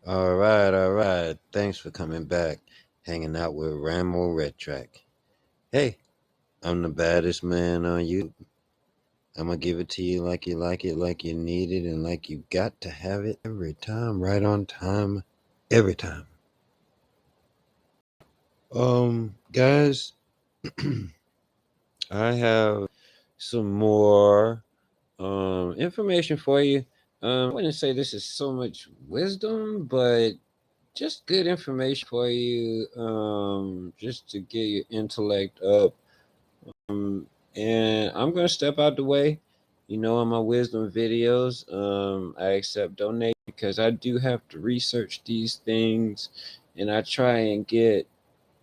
All right, all right. Thanks for coming back, hanging out with RAMO RETRAC. Hey, I'm the baddest man on YouTube. I'm gonna give it to you like it, like you need it, and like you got to have it every time, right on time, every time. Guys, I have some more information for you. I wouldn't say this is so much wisdom, but just good information for you, just to get your intellect up. And I'm gonna step out the way. On my wisdom videos, I accept donations because I do have to research these things, and I try and get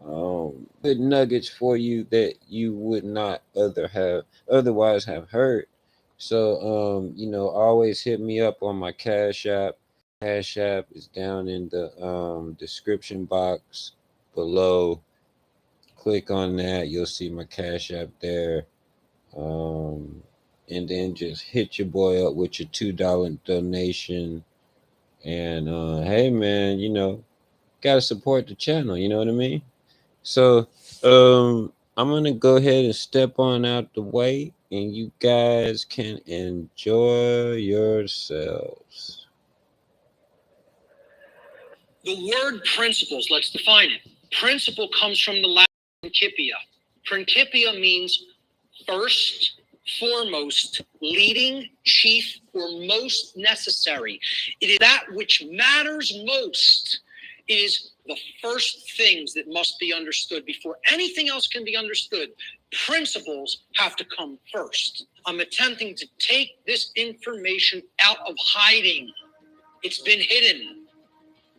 good nuggets for you that you would not otherwise have heard. So, always hit me up on my Cash App. Cash App is down in the description box below. Click on that, you'll see my Cash App there. And then just hit your boy up with your $2 donation. And hey, man, gotta support the channel. You know what I mean? So, I'm gonna go ahead and step on out the way, and you guys can enjoy yourselves. The word principles, let's define it. Principle comes from the Latin principia. Principia means first, foremost, leading, chief, or most necessary. It is that which matters most. It is the first things that must be understood before anything else can be understood. Principles have to come first. I'm attempting to take this information out of hiding. It's been hidden.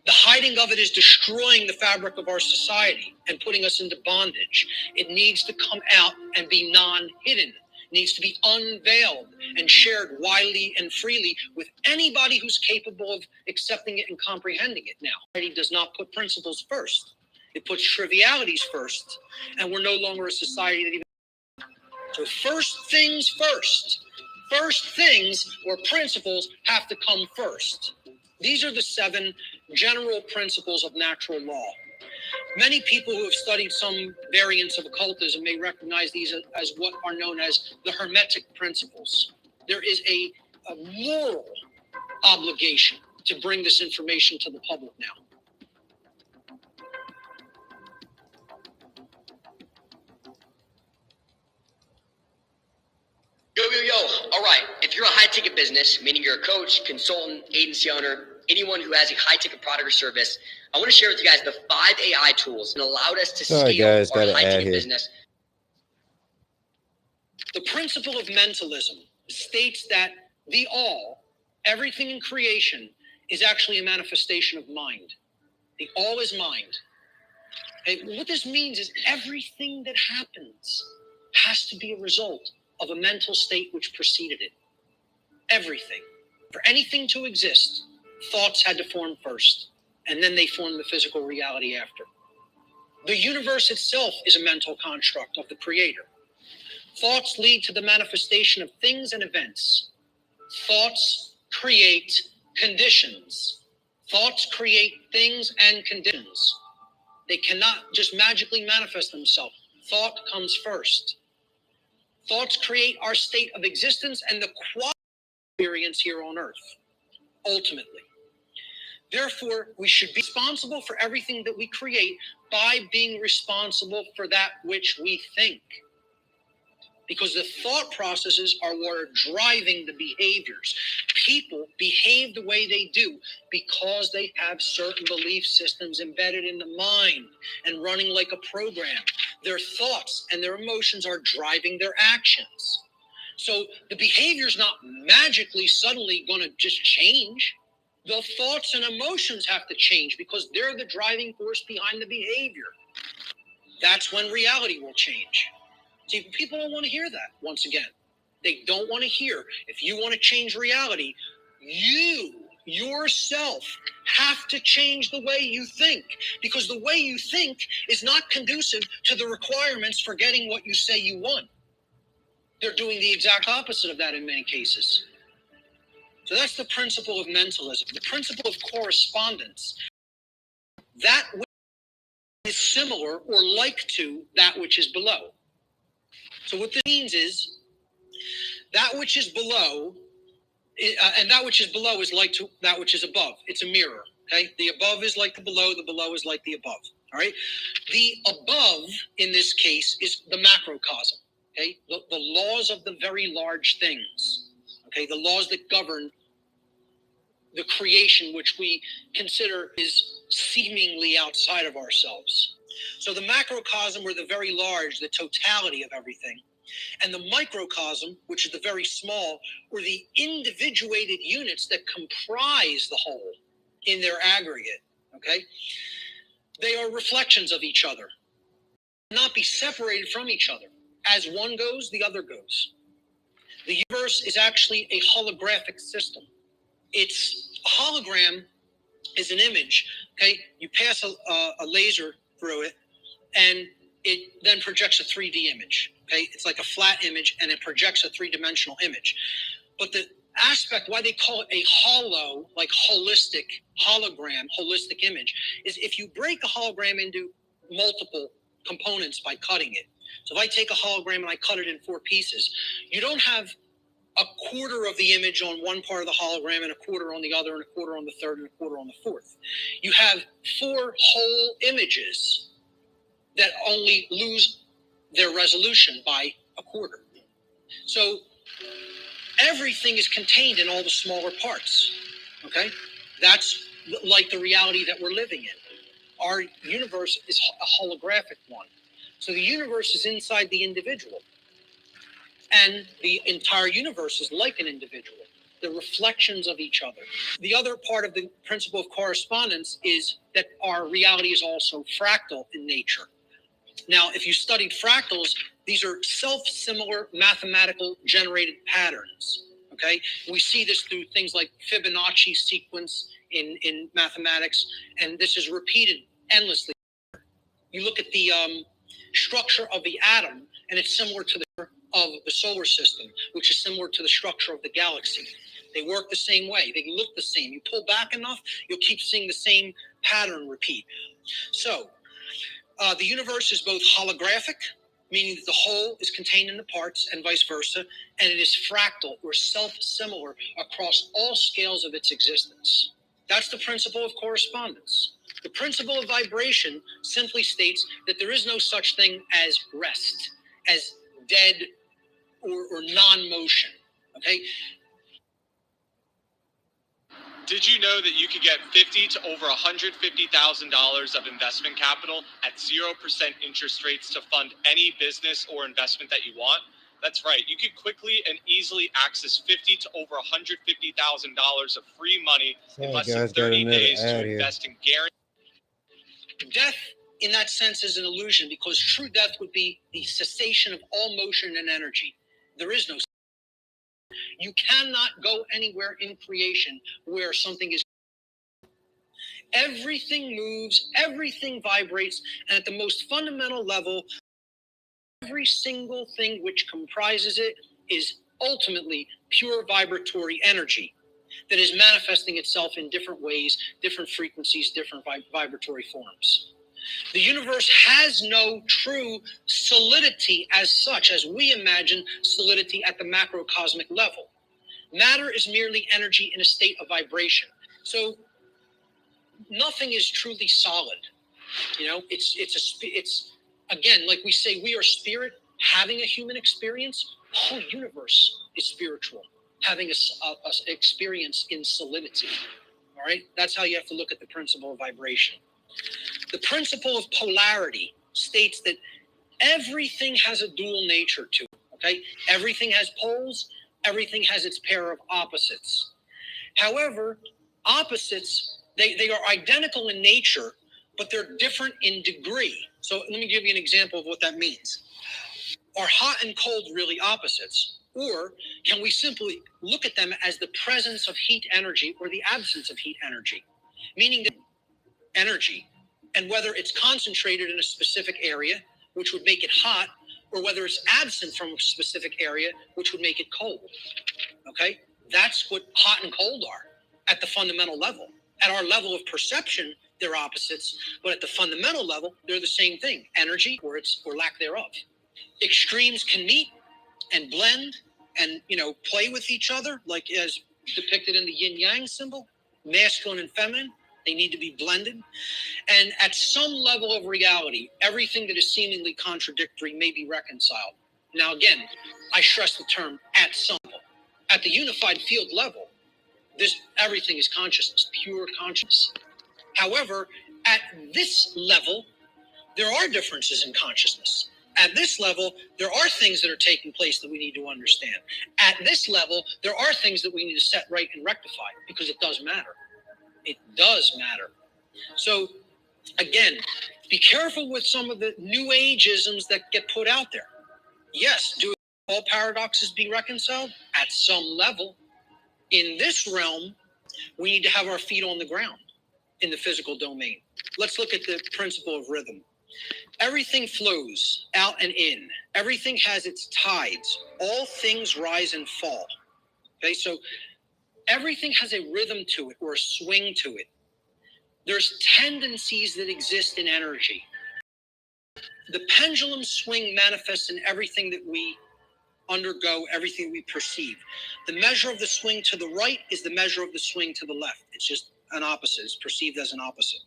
The hiding of it is destroying the fabric of our society and putting us into bondage. It needs to come out and be non-hidden. It needs to be unveiled and shared widely and freely with anybody who's capable of accepting it and comprehending it now. It does not put principles first. It puts trivialities first. And we're no longer a society that even... So first things first. First things or principles have to come first. These are the 7 general principles of natural law. Many people who have studied some variants of occultism may recognize these as what are known as the Hermetic principles. There is a moral obligation to bring this information to the public now. Yo. All right. If you're a high-ticket business, meaning you're a coach, consultant, agency owner, anyone who has a high-ticket product or service, I want to share with you guys the 5 AI tools that allowed us to scale our high-ticket business. The principle of mentalism states that the all, everything in creation, is actually a manifestation of mind. The all is mind. And what this means is everything that happens has to be a result of a mental state which preceded it. Everything. For anything to exist, thoughts had to form first, and then they form the physical reality after. The universe itself is a mental construct of the creator. Thoughts lead to the manifestation of things and events. Thoughts create conditions. Thoughts create things and conditions. They cannot just magically manifest themselves. Thought comes first. Thoughts create our state of existence and the quality of experience here on earth, ultimately. Therefore, we should be responsible for everything that we create by being responsible for that which we think. Because the thought processes are what are driving the behaviors. People behave the way they do because they have certain belief systems embedded in the mind and running like a program. Their thoughts and their emotions are driving their actions. So the behavior is not magically suddenly going to just change. The thoughts and emotions have to change because they're the driving force behind the behavior. That's when reality will change. See, people don't want to hear that, once again. They don't want to hear. If you want to change reality, you yourself have to change the way you think, because the way you think is not conducive to the requirements for getting what you say you want. They're doing the exact opposite of that in many cases. So that's the principle of mentalism. The principle of correspondence. That which is similar or like to that which is below. So what this means is that which is below, and that which is below is like to that which is above. It's a mirror. Okay, the above is like the below is like the above. All right, the above in this case is the macrocosm. Okay, the laws of the very large things. Okay, the laws that govern the creation, which we consider is seemingly outside of ourselves. So the macrocosm, or the very large, the totality of everything, and the microcosm, which is the very small, or the individuated units that comprise the whole in their aggregate, okay? They are reflections of each other, not be separated from each other. As one goes, the other goes. The universe is actually a holographic system. It's a hologram is an image, okay? You pass a laser through it, and it then projects a 3D image, okay? It's like a flat image, and it projects a three-dimensional image. But the aspect, why they call it a holo, like holistic, hologram, holistic image, is if you break a hologram into multiple components by cutting it. So if I take a hologram and I cut it in 4 pieces, you don't have a quarter of the image on one part of the hologram and a quarter on the other and a quarter on the third and a quarter on the fourth. You have 4 whole images that only lose their resolution by a quarter. So everything is contained in all the smaller parts, okay? That's like the reality that we're living in. Our universe is a holographic one. So the universe is inside the individual. And the entire universe is like an individual. They're reflections of each other. The other part of the principle of correspondence is that our reality is also fractal in nature. Now, if you studied fractals, these are self-similar mathematical generated patterns, okay? We see this through things like Fibonacci sequence in mathematics, and this is repeated endlessly. You look at the structure of the atom, and it's similar to of the solar system, which is similar to the structure of the galaxy. They work the same way. They look the same. You pull back enough, you'll keep seeing the same pattern repeat. So the universe is both holographic, meaning that the whole is contained in the parts, and vice versa, and it is fractal or self-similar across all scales of its existence. That's the principle of correspondence. The principle of vibration simply states that there is no such thing as rest, as dead or non-motion, okay? Did you know that you could get $50,000 to over $150,000 of investment capital at 0% interest rates to fund any business or investment that you want? That's right. You could quickly and easily access $50,000 to over $150,000 of free money in less than 30 days to invest in guaranteed. Death, in that sense, is an illusion, because true death would be the cessation of all motion and energy. There is no. You cannot go anywhere in creation where something is. Everything moves, everything vibrates, and at the most fundamental level, every single thing which comprises it is ultimately pure vibratory energy that is manifesting itself in different ways, different frequencies, different vibratory forms. The universe has no true solidity as such, as we imagine solidity at the macrocosmic level. Matter is merely energy in a state of vibration. So nothing is truly solid. You know, it's again, like we say, we are spirit having a human experience. The whole universe is spiritual, having a experience in solidity. All right, that's how you have to look at the principle of vibration. The principle of polarity states that everything has a dual nature to it, okay? Everything has poles, everything has its pair of opposites. However, opposites, they are identical in nature, but they're different in degree. So let me give you an example of what that means. Are hot and cold really opposites? Or can we simply look at them as the presence of heat energy or the absence of heat energy? Meaning that energy, and whether it's concentrated in a specific area, which would make it hot, or whether it's absent from a specific area, which would make it cold, okay? That's what hot and cold are at the fundamental level. At our level of perception, they're opposites, but at the fundamental level, they're the same thing, energy or lack thereof. Extremes can meet and blend and, play with each other, like as depicted in the yin-yang symbol, masculine and feminine. They need to be blended. And at some level of reality, everything that is seemingly contradictory may be reconciled. Now, again, I stress the term at some level. At the unified field level, everything is consciousness, pure consciousness. However, at this level, there are differences in consciousness. At this level, there are things that are taking place that we need to understand. At this level, there are things that we need to set right and rectify, because it does matter. It does matter. So, again, be careful with some of the new age-isms that get put out there. Yes, do all paradoxes be reconciled? At some level. In this realm, we need to have our feet on the ground in the physical domain. Let's look at the principle of rhythm. Everything flows out and in. Everything has its tides. All things rise and fall. Okay, so everything has a rhythm to it or a swing to it. There's tendencies that exist in energy. The pendulum swing manifests in everything that we undergo, everything we perceive. The measure of the swing to the right is the measure of the swing to the left. It's just an opposite. It's perceived as an opposite.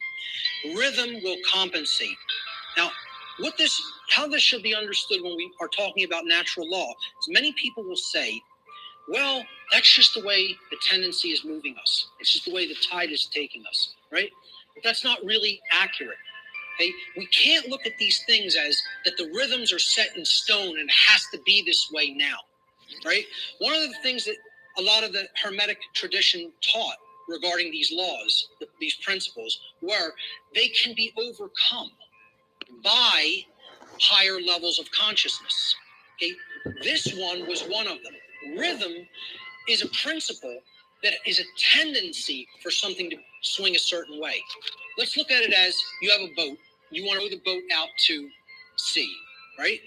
Rhythm will compensate. Now, how this should be understood when we are talking about natural law is many people will say, well, that's just the way the tendency is moving us. It's just the way the tide is taking us, right? But that's not really accurate. Okay? We can't look at these things as that the rhythms are set in stone and has to be this way now, right? One of the things that a lot of the Hermetic tradition taught regarding these laws, these principles, were they can be overcome by higher levels of consciousness. Okay? This one was one of them. Rhythm is a principle that is a tendency for something to swing a certain way. Let's look at it as you have a boat. You want to row the boat out to sea, right?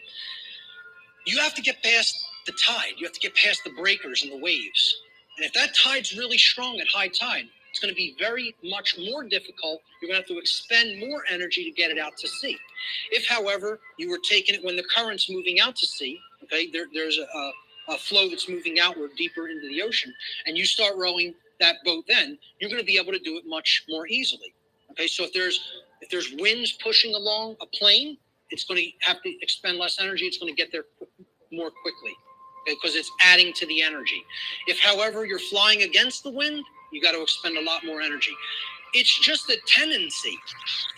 You have to get past the tide. You have to get past the breakers and the waves. And if that tide's really strong at high tide, it's going to be very much more difficult. You're going to have to expend more energy to get it out to sea. If, however, you were taking it when the current's moving out to sea, okay, there's a flow that's moving outward deeper into the ocean, and you start rowing that boat then, you're going to be able to do it much more easily. Okay, so if there's winds pushing along a plane, it's going to have to expend less energy. It's going to get there more quickly, okay, because it's adding to the energy. If, however, you're flying against the wind, you got to expend a lot more energy. It's just a tendency.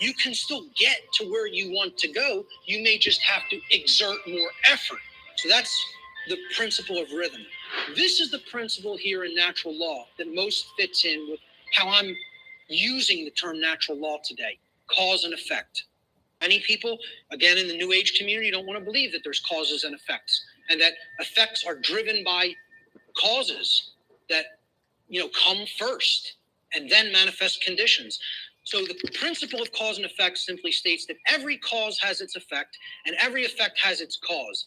You can still get to where you want to go. You may just have to exert more effort. So that's the principle of rhythm. This is the principle here in natural law that most fits in with how I'm using the term natural law today, cause and effect. Many people, again, in the New Age community, don't want to believe that there's causes and effects, and that effects are driven by causes that, come first and then manifest conditions. So the principle of cause and effect simply states that every cause has its effect and every effect has its cause.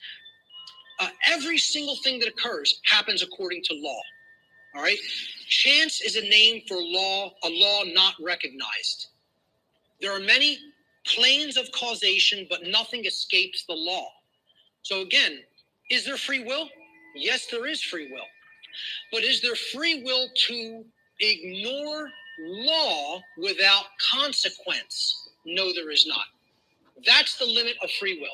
Every single thing that occurs happens according to law. All right. Chance is a name for law, a law not recognized. There are many planes of causation, but nothing escapes the law. So again, is there free will? Yes, there is free will. But is there free will to ignore law without consequence? No, there is not. That's the limit of free will.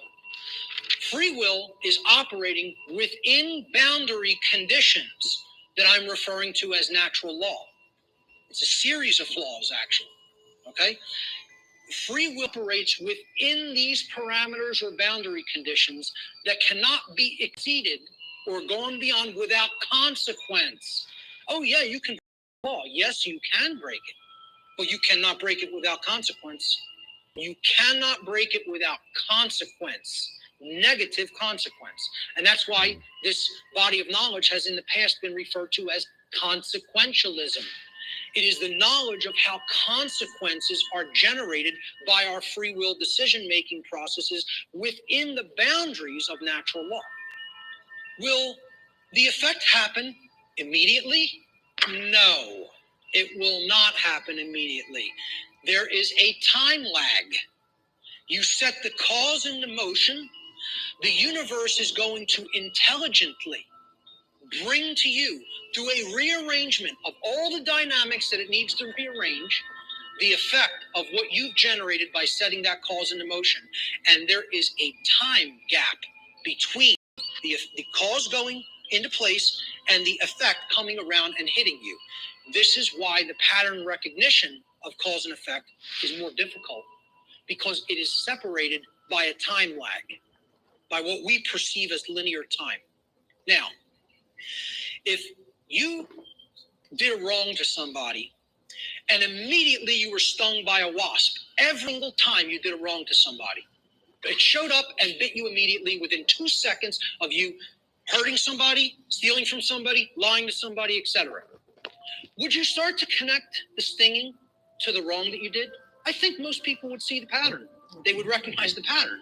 Free will is operating within boundary conditions that I'm referring to as natural law. It's a series of laws, actually. Okay? Free will operates within these parameters or boundary conditions that cannot be exceeded or gone beyond without consequence. Oh, yeah, you can break the law. Yes, you can break it, but you cannot break it without consequence. You cannot break it without consequence, negative consequence. And that's why this body of knowledge has in the past been referred to as consequentialism. It is the knowledge of how consequences are generated by our free will decision-making processes within the boundaries of natural law. Will the effect happen Immediately? No, it will not happen immediately. There is a time lag. You set the cause into motion. The universe is going to intelligently bring to you, through a rearrangement of all the dynamics that it needs to rearrange, the effect of what you've generated by setting that cause into motion. And there is a time gap between the cause going into place and the effect coming around and hitting you. This is why the pattern recognition of cause and effect is more difficult, because it is separated by a time lag, by what we perceive as linear time. Now, if you did a wrong to somebody and immediately you were stung by a wasp, every single time you did a wrong to somebody, it showed up and bit you immediately within 2 seconds of you hurting somebody, stealing from somebody, lying to somebody, etc. Would you start to connect the stinging to the wrong that you did? I think most people would see the pattern. They would recognize the pattern.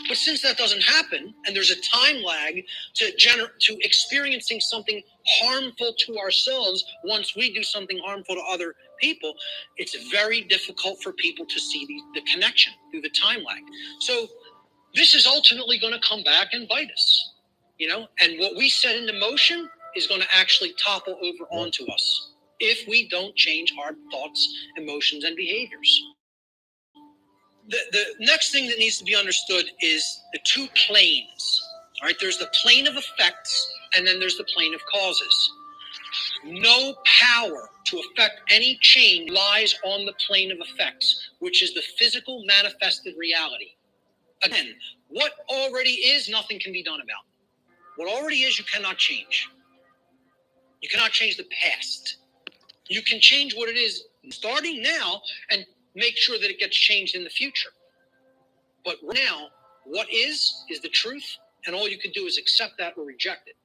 But since that doesn't happen, and there's a time lag to experiencing something harmful to ourselves once we do something harmful to other people, it's very difficult for people to see the connection through the time lag. So this is ultimately going to come back and bite us, and what we set into motion is going to actually topple over onto us if we don't change our thoughts, emotions, and behaviors. The next thing that needs to be understood is the two planes. All right, there's the plane of effects, and then there's the plane of causes. No power to affect any change lies on the plane of effects, which is the physical manifested reality. Again, what already is, nothing can be done about. What already is, you cannot change. You cannot change the past. You can change what it is starting now and make sure that it gets changed in the future. But now, what is the truth, and all you can do is accept that or reject it.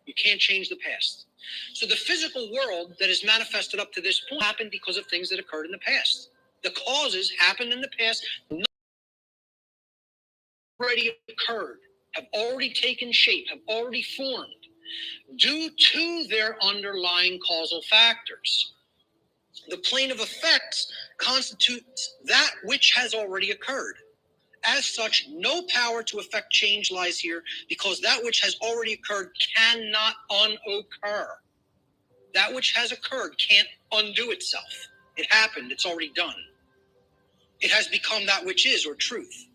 You can't change the past. So the physical world that is manifested up to this point happened because of things that occurred in the past. The causes happened in the past, already occurred, have already taken shape, have already formed, due to their underlying causal factors. The plane of effects constitutes that which has already occurred. As such, no power to affect change lies here, because that which has already occurred cannot unoccur. That which has occurred can't undo itself. It happened, it's already done. It has become that which is, or truth.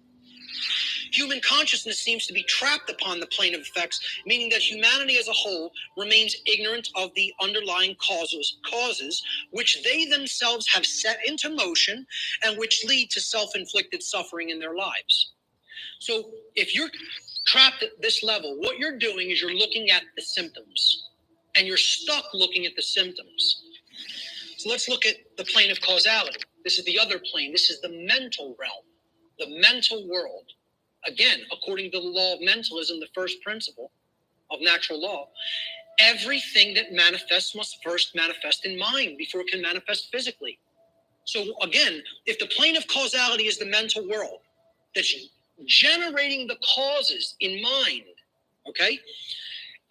Human consciousness seems to be trapped upon the plane of effects, meaning that humanity as a whole remains ignorant of the underlying causes which they themselves have set into motion and which lead to self-inflicted suffering in their lives. So if you're trapped at this level, what you're doing is you're looking at the symptoms, and you're stuck looking at the symptoms. So let's look at the plane of causality. This is the other plane. This is the mental realm, the mental world. Again, according to the law of mentalism, the first principle of natural law, everything that manifests must first manifest in mind before it can manifest physically. So again, if the plane of causality is the mental world that's generating the causes in mind, okay,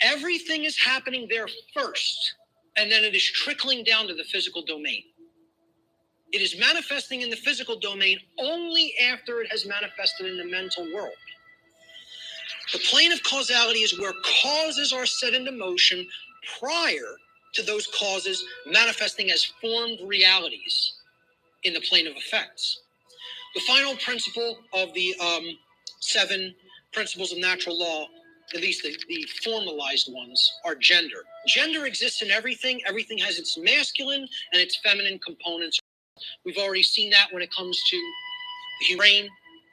everything is happening there first, and then it is trickling down to the physical domain. It is manifesting in the physical domain only after it has manifested in the mental world. The plane of causality is where causes are set into motion prior to those causes manifesting as formed realities in the plane of effects. The final principle of the 7 principles of natural law, at least the formalized ones, are gender. Gender exists in everything. Everything has its masculine and its feminine components. We've already seen that when it comes to the human brain,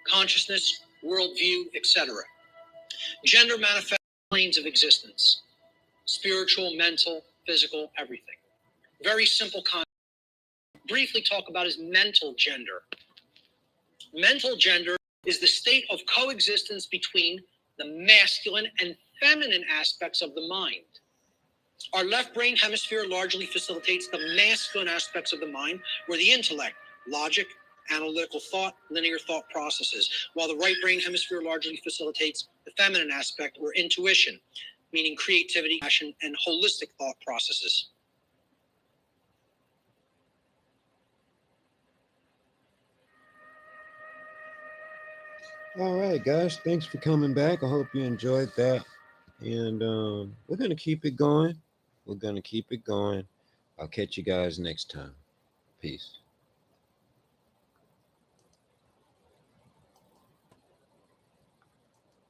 consciousness, worldview, etc. Gender manifests planes of existence: spiritual, mental, physical, everything. Very simple concept. Briefly talk about is mental gender. Mental gender is the state of coexistence between the masculine and feminine aspects of the mind. Our left brain hemisphere largely facilitates the masculine aspects of the mind, where the intellect, logic, analytical thought, linear thought processes, while the right brain hemisphere largely facilitates the feminine aspect, or intuition, meaning creativity, passion, and holistic thought processes. All right, guys, thanks for coming back. I hope you enjoyed that. And we're going to keep it going. We're going to keep it going. I'll catch you guys next time. Peace.